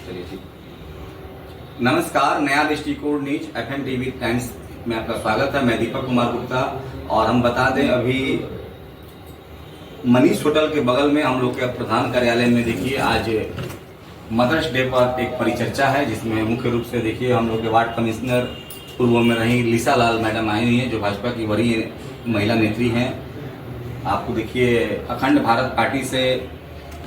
चलिए ठीक। नमस्कार, नया दृष्टिकोण न्यूज FM TV टाइम्स में आपका स्वागत है। मैं दीपक कुमार गुप्ता। और हम बता दें, अभी मनीष होटल के बगल में हम लोग के प्रधान कार्यालय में देखिए आज मदर्स डे पर एक परिचर्चा है, जिसमें मुख्य रूप से देखिए हम लोग के वार्ड कमिश्नर पूर्व में रही लीसा लाल मैडम आई हुई हैं, जो भाजपा की वरीय महिला नेत्री हैं। आपको देखिए अखंड भारत पार्टी से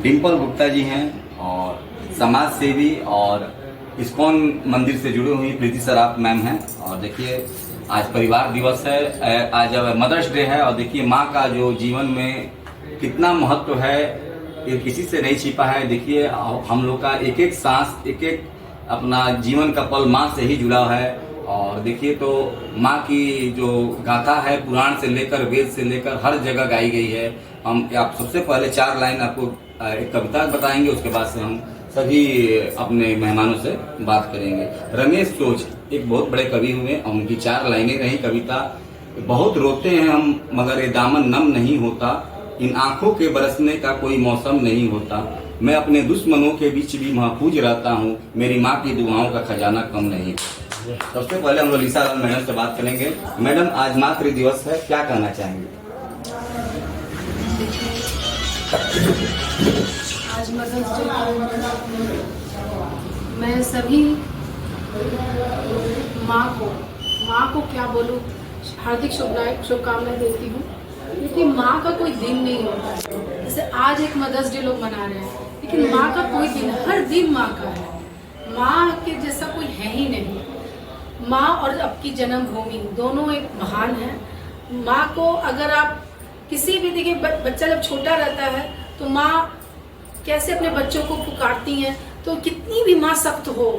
डिम्पल गुप्ता जी हैं और समाज सेवी और इस्कॉन मंदिर से जुड़ी हुई प्रीति सराफ मैम हैं। और देखिए आज परिवार दिवस है, आज मदर्स डे है। और देखिए माँ का जो जीवन में कितना महत्व है ये किसी से नहीं छिपा है। देखिए हम लोग का एक एक सांस, एक एक अपना जीवन का पल माँ से ही जुड़ा है। और देखिए तो माँ की जो गाथा है पुराण से लेकर वेद से लेकर हर जगह गाई गई है। हम आप सबसे पहले 4 लाइन आपको एक कविता बताएंगे, उसके बाद से हम सभी अपने मेहमानों से बात करेंगे। रमेश सोच एक बहुत बड़े कवि हुए, उनकी 4 लाइनें रही कविता। बहुत रोते हैं हम मगर ये दामन नम नहीं होता, इन आंखों के बरसने का कोई मौसम नहीं होता, मैं अपने दुश्मनों के बीच भी महफूज रहता हूँ, मेरी माँ की दुआओं का खजाना कम नहीं। सबसे पहले हम लोग लीसा लाल मैडम से बात करेंगे। मैडम, आज मातृ दिवस है, क्या कहना चाहेंगे? आज मदर्स डे, मैं सभी माँ को क्या बोलूँ, हार्दिक शुभकामनाएं देती हूँ। क्योंकि माँ का कोई दिन नहीं होता है। जैसे आज एक मदर्स डे लोग मना रहे हैं, लेकिन माँ का कोई दिन, हर दिन माँ का है। माँ के जैसा कोई है ही नहीं। माँ और आपकी जन्मभूमि दोनों एक महान है। माँ को अगर आप किसी भी, देखिए बच्चा जब छोटा रहता है तो माँ कैसे अपने बच्चों को पुकारती हैं, तो कितनी भी माँ सख्त हो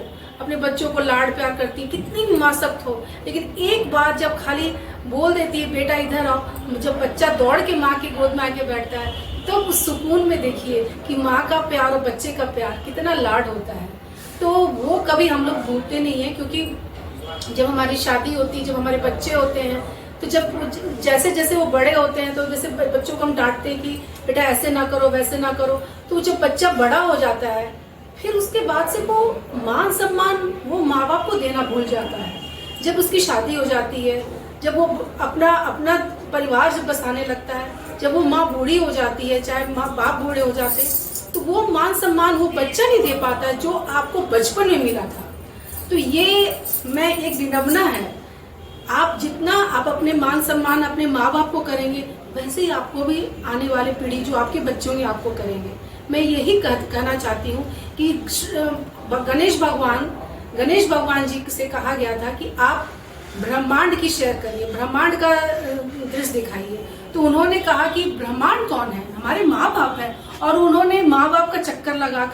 अपने बच्चों को लाड प्यार करती है, कितनी भी माँ सख्त हो, लेकिन एक बार जब खाली बोल देती है बेटा इधर आओ, जब बच्चा दौड़ के माँ की गोद में आके बैठता है तो उस सुकून में देखिए कि माँ का प्यार और बच्चे का प्यार कितना लाड होता है। तो वो कभी हम लोग भूलते नहीं है। क्योंकि जब हमारी शादी होती है, जब हमारे बच्चे होते हैं, तो जब जैसे जैसे वो बड़े होते हैं, तो जैसे बच्चों को हम डांटते हैं कि बेटा ऐसे ना करो वैसे ना करो, तो जब बच्चा बड़ा हो जाता है फिर उसके बाद से वो मान सम्मान वो माँ बाप को देना भूल जाता है। जब उसकी शादी हो जाती है, जब वो अपना परिवार जब बसाने लगता है, जब वो माँ बूढ़ी हो जाती है, चाहे माँ बाप बूढ़े हो जाते हैं, तो वो मान सम्मान वो बच्चा नहीं दे पाता है जो आपको बचपन में मिला था। तो ये मैं एक विडंबना है। आप जितना आप अपने मान सम्मान अपने माँ बाप को करेंगे, वैसे ही आपको भी आने वाले पीढ़ी जो आपके बच्चे होंगे आपको करेंगे। मैं यही कहना चाहती हूँ कि गणेश भगवान जी से कहा गया था कि आप ब्रह्मांड की शेयर करिए, ब्रह्मांड का दृश्य दिखाइए। तो उन्होंने कहा कि ब्रह्मांड कौन है? हमारे माँ बाप है। और उन्होंने माँ बाप का चक्कर लगा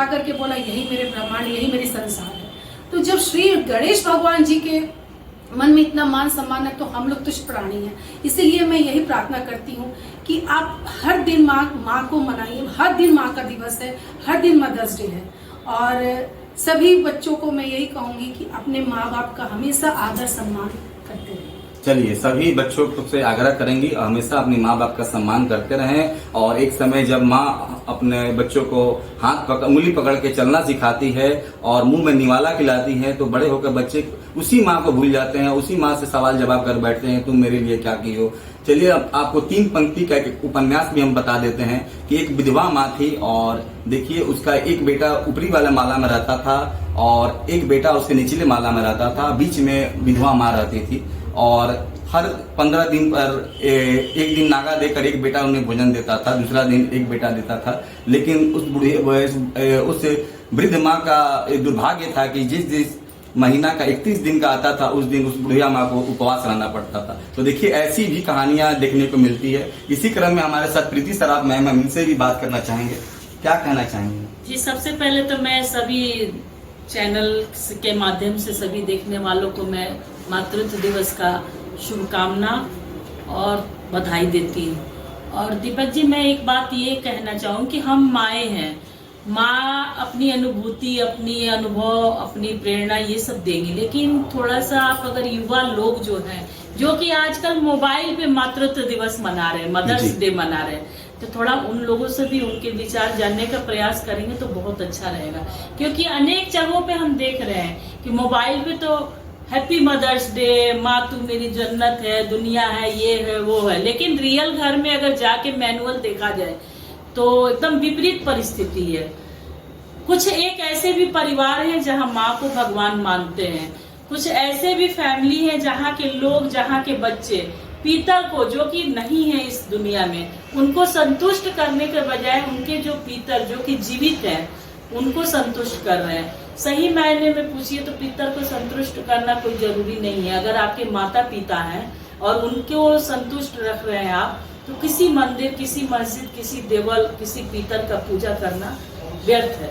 करके बोला यही मेरे ब्रह्मांड, यही मेरी संसार है। तो जब श्री गणेश भगवान जी के मन में इतना मान सम्मान है, तो हम लोग तुच्छ प्राणी हैं। इसीलिए मैं यही प्रार्थना करती हूँ कि आप हर दिन माँ को मनाइए। हर दिन माँ का दिवस है, हर दिन मदर्स डे है। और सभी बच्चों को मैं यही कहूँगी कि अपने माँ बाप का हमेशा आदर सम्मान करते रहें। चलिए, सभी बच्चों से आग्रह करेंगी हमेशा अपने माँ बाप का सम्मान करते रहें। और एक समय जब माँ अपने बच्चों को उंगली पकड़ के चलना सिखाती है और मुंह में निवाला खिलाती है, तो बड़े होकर बच्चे उसी माँ को भूल जाते हैं, उसी माँ से सवाल जवाब कर बैठते हैं, तुम मेरे लिए क्या की हो। चलिए, अब आपको 3 पंक्ति का एक उपन्यास भी हम बता देते हैं कि एक विधवा माँ थी और देखिए उसका एक बेटा ऊपरी वाला माला में रहता था और एक बेटा उसके निचले माला में रहता था। बीच में विधवा माँ रहती थी और हर 15 दिन पर एक दिन नागा देकर एक बेटा उन्हें भोजन देता था, दूसरा दिन एक बेटा देता था। लेकिन उस वृद्ध माँ का दुर्भाग्य था कि जिस महीना का 31 दिन का आता था, उस दिन उस बुढ़िया माँ को उपवास रहना पड़ता था। तो देखिए ऐसी भी कहानियां देखने को मिलती है। इसी क्रम में हमारे साथ प्रीति सराफ मैम, हम इनसे भी बात करना चाहेंगे, क्या कहना चाहेंगे? जी, सबसे पहले तो मैं सभी चैनल के माध्यम से सभी देखने वालों को मैं मातृत्व दिवस का शुभकामना और बधाई देती हूँ। और दीपक जी, मैं एक बात ये कहना चाहूँ कि हम माएँ हैं। माँ अपनी अनुभूति, अपनी अनुभव, अपनी प्रेरणा ये सब देंगी, लेकिन थोड़ा सा आप अगर युवा लोग जो हैं, जो कि आजकल मोबाइल पे मातृत्व दिवस मना रहे हैं, मदर्स डे मना रहे हैं, तो थोड़ा उन लोगों से भी उनके विचार जानने का प्रयास करेंगे तो बहुत अच्छा रहेगा। क्योंकि अनेक जगहों पे हम देख रहे हैं कि मोबाइल पे तो हैप्पी मदर्स डे, माँ तू मेरी जन्नत है, दुनिया है, ये है वो है, लेकिन रियल घर में अगर जाके मैनुअल देखा जाए तो एकदम विपरीत परिस्थिति है। कुछ एक ऐसे भी परिवार हैं जहाँ माँ को भगवान मानते हैं, कुछ ऐसे भी फैमिली है जहाँ के लोग, जहाँ के बच्चे पिता को, जो कि नहीं है इस दुनिया में, उनको संतुष्ट करने के बजाय उनके जो पितर जो कि जीवित है उनको संतुष्ट कर रहे हैं। सही मायने में पूछिए तो पितर को संतुष्ट करना कोई जरूरी नहीं है। अगर आपके माता पिता हैं और उनको संतुष्ट रख रहे हैं आप, तो किसी मंदिर, किसी मस्जिद, किसी देवल, किसी पितर का पूजा करना व्यर्थ है।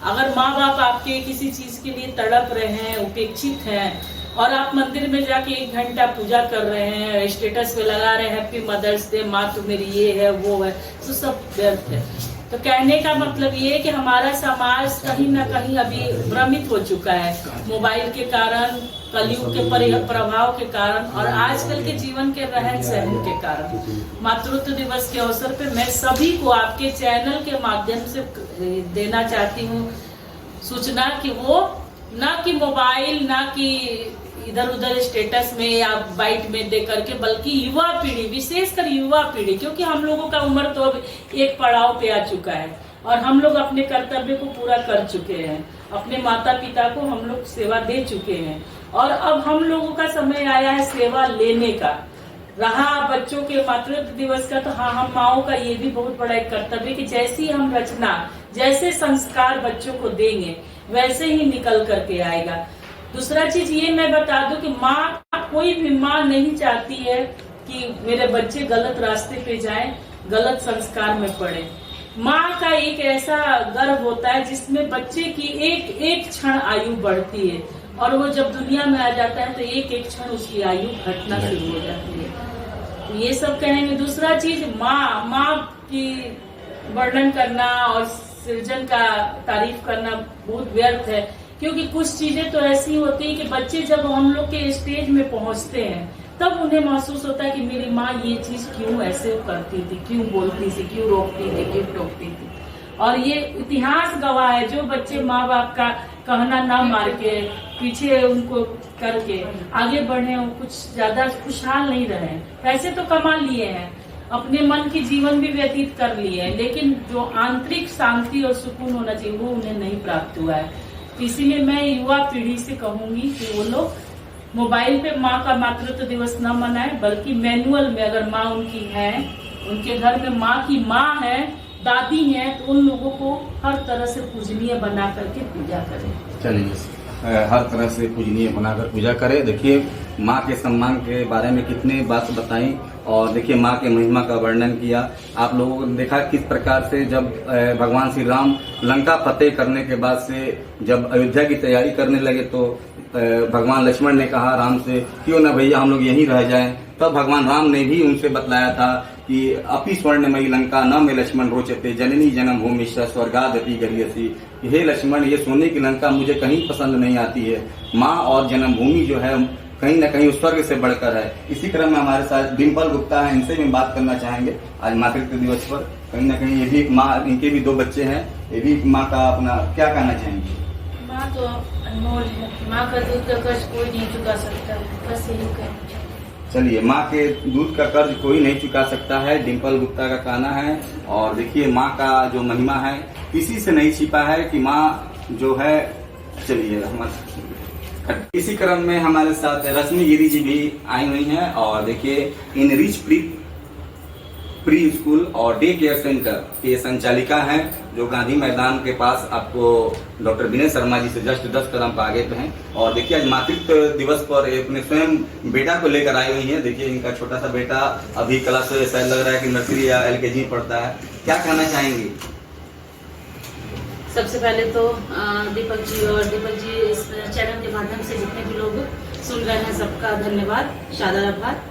अगर माँ बाप आपके किसी चीज के लिए तड़प रहे हैं, उपेक्षित हैं, और आप मंदिर में जाके 1 घंटा पूजा कर रहे हैं, स्टेटस पे लगा रहे हैं हैप्पी मदर्स डे, माँ तो मेरी ये है वो है, तो सब व्यर्थ है। तो कहने का मतलब ये है कि हमारा समाज कहीं ना कहीं अभी भ्रमित हो चुका है मोबाइल के कारण, कलयुग के प्रभाव के कारण और आजकल के जीवन के रहन सहन के कारण। मातृत्व दिवस के अवसर पे मैं सभी को आपके चैनल के माध्यम से देना चाहती हूँ सूचना कि वो ना कि मोबाइल, ना कि इधर उधर स्टेटस में या बाइट में दे करके, बल्कि युवा पीढ़ी, विशेषकर युवा पीढ़ी, क्योंकि हम लोगों का उम्र तो अब एक पड़ाव पे आ चुका है और हम लोग अपने कर्तव्य को पूरा कर चुके हैं, अपने माता पिता को हम लोग सेवा दे चुके हैं और अब हम लोगों का समय आया है सेवा लेने का। रहा बच्चों के मातृत्व दिवस का, तो हाँ, हम माओ का ये भी बहुत बड़ा एक कर्तव्य कि जैसी हम रचना, जैसे संस्कार बच्चों को देंगे वैसे ही निकल करके आएगा। दूसरा चीज ये मैं बता दूं कि माँ, कोई भी माँ नहीं चाहती है कि मेरे बच्चे गलत रास्ते पे जाएं, गलत संस्कार में पड़े। माँ का एक ऐसा गर्व होता है जिसमें बच्चे की एक एक क्षण आयु बढ़ती है और वो जब दुनिया में आ जाता है तो एक एक क्षण उसकी आयु घटना शुरू हो जाती है। तो ये सब कहेंगे। दूसरा चीज, माँ की वर्णन करना और सृजन का तारीफ करना बहुत व्यर्थ है, क्योंकि कुछ चीजें तो ऐसी होती है कि बच्चे जब हम लोग के स्टेज में पहुंचते हैं तब उन्हें महसूस होता है कि मेरी माँ ये चीज क्यों ऐसे करती थी, क्यों बोलती थी, क्यों रोकती थी, क्यों टोकती थी। और ये इतिहास गवाह है, जो बच्चे माँ बाप का कहना ना मार के, पीछे उनको करके आगे बढ़े, वो कुछ ज्यादा खुशहाल नहीं रहे। पैसे तो कमा लिए हैं, अपने मन की जीवन भी व्यतीत कर लिए हैं, लेकिन जो आंतरिक शांति और सुकून होना चाहिए वो उन्हें नहीं प्राप्त हुआ है। इसीलिए मैं युवा पीढ़ी से कहूंगी कि वो लोग मोबाइल पे माँ का मातृत्व दिवस न मनाएं, बल्कि मैनुअल में अगर माँ उनकी है, उनके घर में माँ की माँ है, दादी है, तो उन लोगों को हर तरह से पूजनीय बना करके पूजा करें। चलिए, हर तरह से पूजनीय बनाकर पूजा करें। देखिए, माँ के सम्मान के बारे में कितने बात बताई और देखिए माँ के महिमा का वर्णन किया। आप लोगों ने देखा किस प्रकार से जब भगवान श्री राम लंका फतेह करने के बाद से जब अयोध्या की तैयारी करने लगे तो भगवान लक्ष्मण ने कहा राम से, क्यों ना भैया हम लोग यहीं रह जाएं। तब भगवान राम ने भी उनसे बतलाया था कि अपि स्वर्णमयी लंका न में लक्ष्मण रोचते, जननी जन्म भूमि स्वर्गादपि गरीयसी। हे लक्ष्मण, ये सोने की लंका मुझे कहीं पसंद नहीं आती है। माँ और जन्मभूमि जो है कहीं न कहीं उस स्वर्ग से बढ़कर है। इसी क्रम में हमारे साथ डिम्पल गुप्ता है, इनसे भी बात करना चाहेंगे आज मातृत्व दिवस पर। कहीं न कहीं ये भी माँ, इनके भी 2 बच्चे हैं, ये भी माँ का अपना क्या कहना चाहेंगे? माँ तो अनमोल है, माँ का दूध का कर्ज कोई नहीं चुका सकता, बस यही कहना। चलिए, माँ के दूध का कर्ज कोई नहीं चुका सकता है, डिम्पल गुप्ता का कहना है। और देखिए माँ का जो महिमा है किसी से नहीं छिपा है कि माँ जो है। चलिए, इसी क्रम में हमारे साथ रश्मि गिरी जी भी आई हुई हैं और देखिए इन रिच प्री स्कूल और डे केयर सेंटर के संचालिका हैं, जो गांधी मैदान के पास आपको डॉक्टर विनय शर्मा जी से जस्ट 10 कदम आगे पे हैं। और देखिए आज मातृत्व दिवस पर अपने स्वयं बेटा को लेकर आई हुई है। देखिए इनका छोटा सा बेटा अभी क्लास शायद लग रहा है कि नर्सरी या LKG पढ़ता है। क्या कहना चाहेंगी? सबसे पहले तो दीपक जी इस चैनल के माध्यम से जितने भी लोग सुन रहे हैं सबका धन्यवाद, शानदार आभार।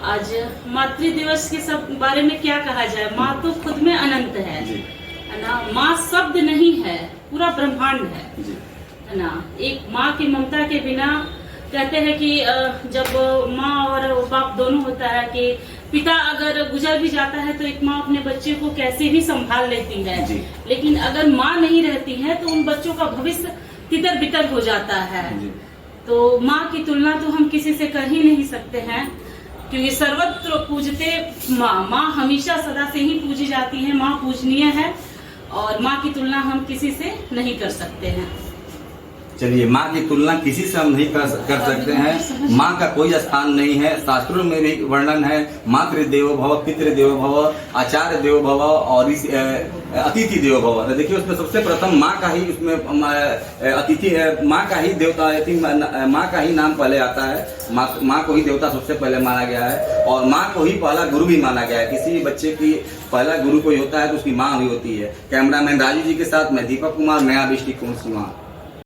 आज मातृ दिवस के सब बारे में क्या कहा जाए, माँ तो खुद में अनंत है ना। माँ शब्द नहीं है, पूरा ब्रह्मांड है ना। एक माँ की ममता के बिना कहते हैं कि जब माँ और बाप दोनों होता है कि पिता अगर गुजर भी जाता है तो एक माँ अपने बच्चे को कैसे भी संभाल लेती है, जी। लेकिन अगर माँ नहीं रहती है तो उन बच्चों का भविष्य तितर बितर हो जाता है। जी। तो माँ की तुलना तो हम किसी से कर ही नहीं सकते हैं, क्योंकि सर्वत्र पूजते माँ हमेशा सदा से ही पूजी जाती है। माँ पूजनीय है और माँ की तुलना हम किसी से नहीं कर सकते हैं। चलिए, माँ की तुलना किसी से हम नहीं कर सकते हैं। माँ का कोई स्थान नहीं है। शास्त्रों में भी वर्णन है, मातृ देवो भव, पितृ देवो भव, आचार्य देवो भव और अतिथि देवो भव। तो देखिए, उसमें सबसे प्रथम माँ का ही उसमें अतिथि है, माँ का ही देवता, माँ का ही नाम पहले आता है। माँ को ही देवता सबसे पहले माना गया है और माँ को ही पहला गुरु भी माना गया है। किसी बच्चे की पहला गुरु कोई होता है तो उसकी माँ ही होती है। कैमरामैन राजू जी के साथ मैं दीपक कुमार, नया दृष्टिकोण सीमा।